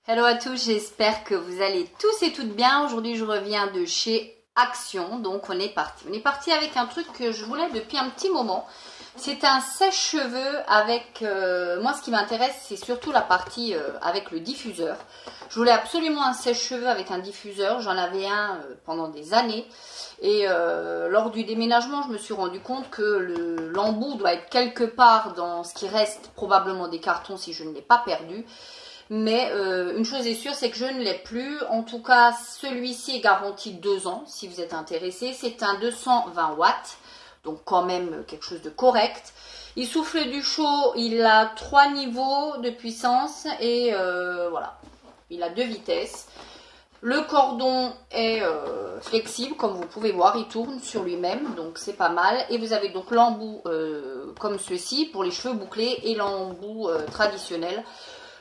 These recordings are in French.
Hello à tous, j'espère que vous allez tous et toutes bien. Aujourd'hui, je reviens de chez Action, donc on est parti. On est parti avec un truc que je voulais depuis un petit moment. C'est un sèche-cheveux avec... moi, ce qui m'intéresse, c'est surtout la partie avec le diffuseur. Je voulais absolument un sèche-cheveux avec un diffuseur. J'en avais un pendant des années. Et lors du déménagement, je me suis rendu compte que l'embout doit être quelque part dans ce qui reste probablement des cartons si je ne l'ai pas perdu. Mais une chose est sûre, c'est que je ne l'ai plus. En tout cas, celui-ci est garanti 2 ans, si vous êtes intéressé. C'est un 220 watts, donc quand même quelque chose de correct. Il souffle du chaud, il a 3 niveaux de puissance et voilà, il a 2 vitesses. Le cordon est flexible, comme vous pouvez voir, il tourne sur lui-même, donc c'est pas mal. Et vous avez donc l'embout comme ceci pour les cheveux bouclés et l'embout traditionnel.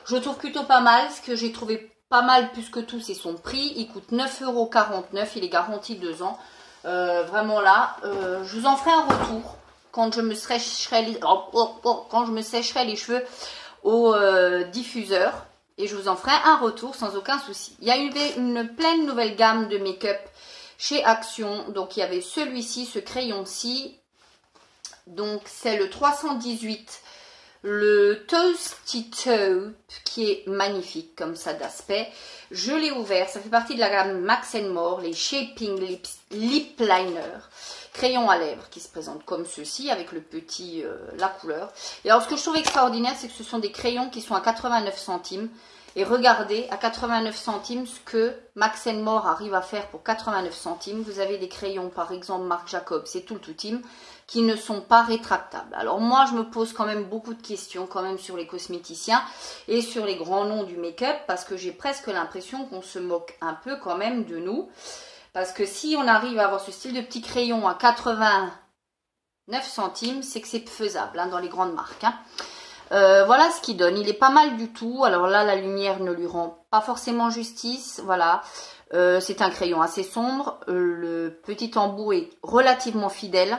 Je le trouve plutôt pas mal. Ce que j'ai trouvé pas mal plus que tout, c'est son prix. Il coûte 9,49 €. Il est garanti 2 ans. Vraiment là, je vous en ferai un retour quand je me sécherai les cheveux au diffuseur. Et je vous en ferai un retour sans aucun souci. Il y a une pleine nouvelle gamme de make-up chez Action. Donc il y avait celui-ci, ce crayon-ci. Donc c'est le 318. Le Toasty Taupe qui est magnifique comme ça d'aspect. Je l'ai ouvert, ça fait partie de la gamme Max More, les Shaping Lip Liner. Crayon à lèvres qui se présente comme ceci avec le petit, la couleur. Et alors ce que je trouve extraordinaire, c'est que ce sont des crayons qui sont à 89 centimes. Et regardez à 89 centimes ce que Max More arrive à faire pour 89 centimes. Vous avez des crayons par exemple Marc Jacobs et Tout Team qui ne sont pas rétractables. Alors moi je me pose quand même beaucoup de questions quand même sur les cosméticiens et sur les grands noms du make-up parce que j'ai presque l'impression qu'on se moque un peu quand même de nous. Parce que si on arrive à avoir ce style de petit crayon à 89 centimes, c'est que c'est faisable hein, dans les grandes marques. Hein. Voilà ce qu'il donne. Il est pas mal du tout. Alors là, la lumière ne lui rend pas forcément justice. Voilà. C'est un crayon assez sombre. Le petit embout est relativement fidèle.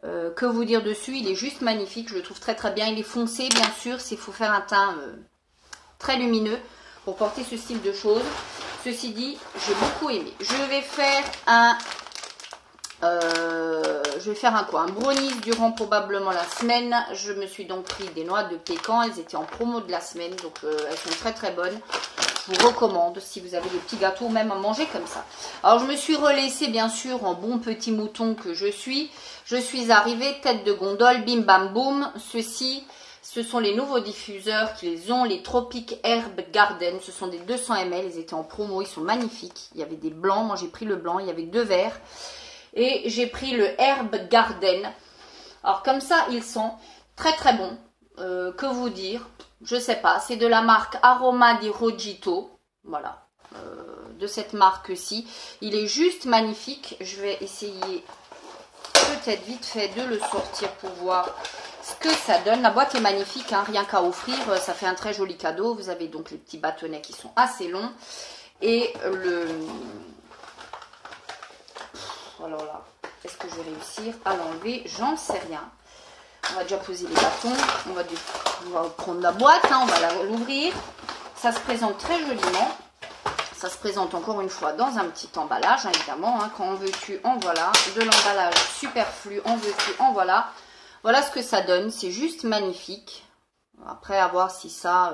Que vous dire dessus? Il est juste magnifique. Je le trouve très très bien. Il est foncé, bien sûr. Il faut faire un teint très lumineux pour porter ce style de choses. Ceci dit, j'ai beaucoup aimé. Je vais faire un... Un brownies durant probablement la semaine. Je me suis donc pris des noix de pécan. Elles étaient en promo de la semaine. Donc elles sont très très bonnes. Je vous recommande si vous avez des petits gâteaux même à manger comme ça. Alors je me suis relaissée bien sûr en bon petit mouton que je suis. Je suis arrivée tête de gondole, bim bam boum. Ceci, ce sont les nouveaux diffuseurs qu'ils ont, les Tropic Herb Garden. Ce sont des 200 ml. Ils étaient en promo, ils sont magnifiques. Il y avait des blancs, moi j'ai pris le blanc. Il y avait 2 verts. Et j'ai pris le Herb Garden. Alors comme ça, ils sont très très bons. Que vous dire? Je sais pas. C'est de la marque Aroma di Rojito. Voilà. De cette marque-ci. Il est juste magnifique. Je vais essayer peut-être vite fait de le sortir pour voir ce que ça donne. La boîte est magnifique. Hein, rien qu'à offrir. Ça fait un très joli cadeau. Vous avez donc les petits bâtonnets qui sont assez longs. Et le... Alors là, est-ce que je vais réussir à l'enlever? J'en sais rien. On va déjà poser les bâtons. On va prendre la boîte. Hein, on va l'ouvrir. Ça se présente très joliment. Ça se présente encore une fois dans un petit emballage, hein, évidemment. Hein, quand on veut tu, en voilà. De l'emballage superflu, en veux tu, en voilà. Voilà ce que ça donne. C'est juste magnifique. Après, à voir si ça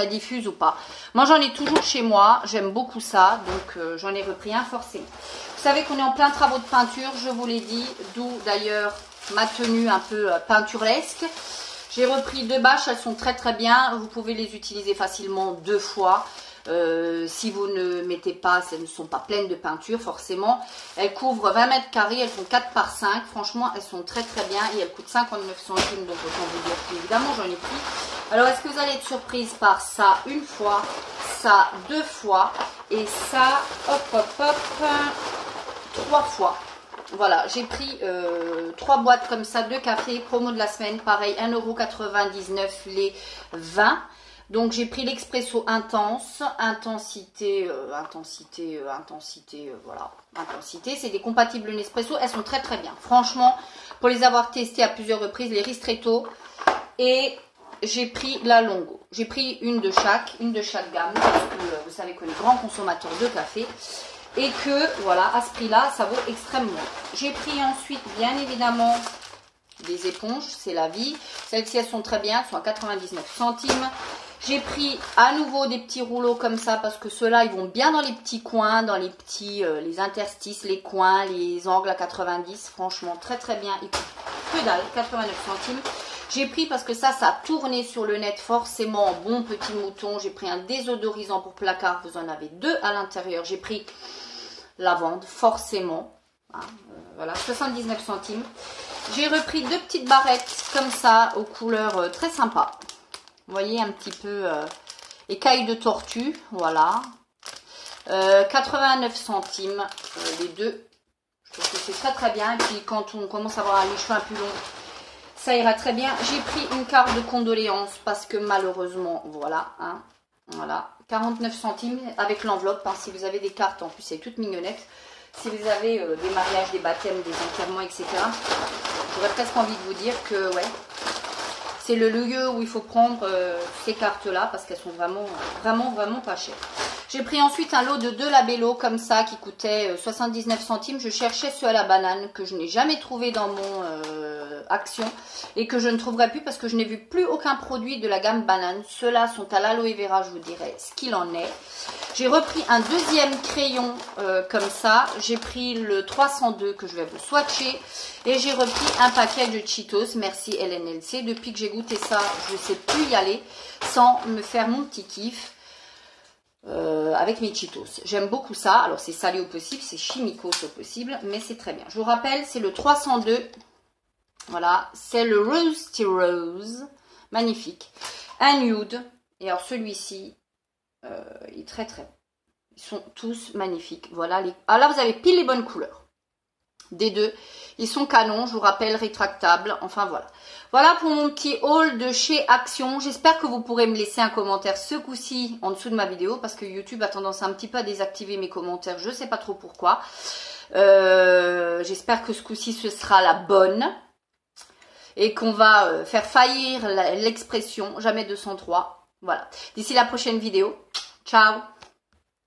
diffuse ou pas. Moi, j'en ai toujours chez moi. J'aime beaucoup ça. Donc, j'en ai repris un forcément. Vous savez qu'on est en plein travaux de peinture. Je vous l'ai dit. D'où, d'ailleurs, ma tenue un peu peinturlesque. J'ai repris 2 bâches. Elles sont très, très bien. Vous pouvez les utiliser facilement 2 fois. Si vous ne mettez pas, elles ne sont pas pleines de peinture forcément. Elles couvrent 20 mètres carrés, elles font 4 par 5. Franchement, elles sont très très bien et elles coûtent 59 centimes. Donc autant vous dire qu'évidemment j'en ai pris. Alors est-ce que vous allez être surprise par ça une fois, ça 2 fois et ça, hop hop hop, 3 fois. Voilà, j'ai pris 3 boîtes comme ça de café, promo de la semaine, pareil 1,99 € les 20. Donc j'ai pris l'expresso intense, intensité, voilà, intensité. C'est des compatibles Nespresso, elles sont très très bien. Franchement, pour les avoir testées à plusieurs reprises, les ristretto et j'ai pris la Longo. J'ai pris une de chaque gamme, parce que vous savez qu'on est grand consommateur de café. Et que, voilà, à ce prix-là, ça vaut extrêmement. J'ai pris ensuite, bien évidemment, des éponges, c'est la vie. Celles-ci, elles sont très bien, elles sont à 99 centimes. J'ai pris à nouveau des petits rouleaux comme ça, parce que ceux-là, ils vont bien dans les petits coins, dans les petits, les interstices, les coins, les angles à 90. Franchement, très très bien. Ils coûtent que dalle, 89 centimes. J'ai pris parce que ça a tourné sur le net forcément en bon petit mouton. J'ai pris un désodorisant pour placard. Vous en avez deux à l'intérieur. J'ai pris lavande, forcément. Hein, voilà, 79 centimes. J'ai repris deux petites barrettes comme ça, aux couleurs très sympas. Vous voyez, un petit peu écaille de tortue. Voilà. 89 centimes les deux. Je trouve que c'est très très bien. Et puis quand on commence à avoir les cheveux un peu longs, ça ira très bien. J'ai pris une carte de condoléances parce que malheureusement, voilà, hein, voilà, 49 centimes avec l'enveloppe. Hein, si vous avez des cartes, en plus, c'est toute mignonnette. Si vous avez des mariages, des baptêmes, des enterrements, etc., j'aurais presque envie de vous dire que, ouais, c'est le lieu où il faut prendre ces cartes-là parce qu'elles sont vraiment pas chères. J'ai pris ensuite un lot de 2 labellos comme ça qui coûtait 79 centimes. Je cherchais ceux à la banane que je n'ai jamais trouvé dans mon Action et que je ne trouverai plus parce que je n'ai vu plus aucun produit de la gamme banane. Ceux-là sont à l'aloe vera, je vous dirai ce qu'il en est. J'ai repris un deuxième crayon comme ça. J'ai pris le 302 que je vais vous swatcher et j'ai repris un paquet de Cheetos. Merci LNLC. Depuis que j'ai goûté ça, je ne sais plus y aller sans me faire mon petit kiff. Avec mes Cheetos. J'aime beaucoup ça. Alors, c'est salé au possible, c'est chimicos au possible, mais c'est très bien. Je vous rappelle, c'est le 302. Voilà, c'est le Roasty Rose. Magnifique. Un nude. Et alors, celui-ci, il est très très bon. Ils sont tous magnifiques. Voilà. Alors là, vous avez pile les bonnes couleurs. Des deux. Ils sont canons, je vous rappelle, rétractables. Enfin, voilà. Voilà pour mon petit haul de chez Action. J'espère que vous pourrez me laisser un commentaire ce coup-ci en dessous de ma vidéo parce que YouTube a tendance un petit peu à désactiver mes commentaires. Je ne sais pas trop pourquoi. J'espère que ce coup-ci, ce sera la bonne et qu'on va faire faillir l'expression jamais 203. Voilà. D'ici la prochaine vidéo. Ciao!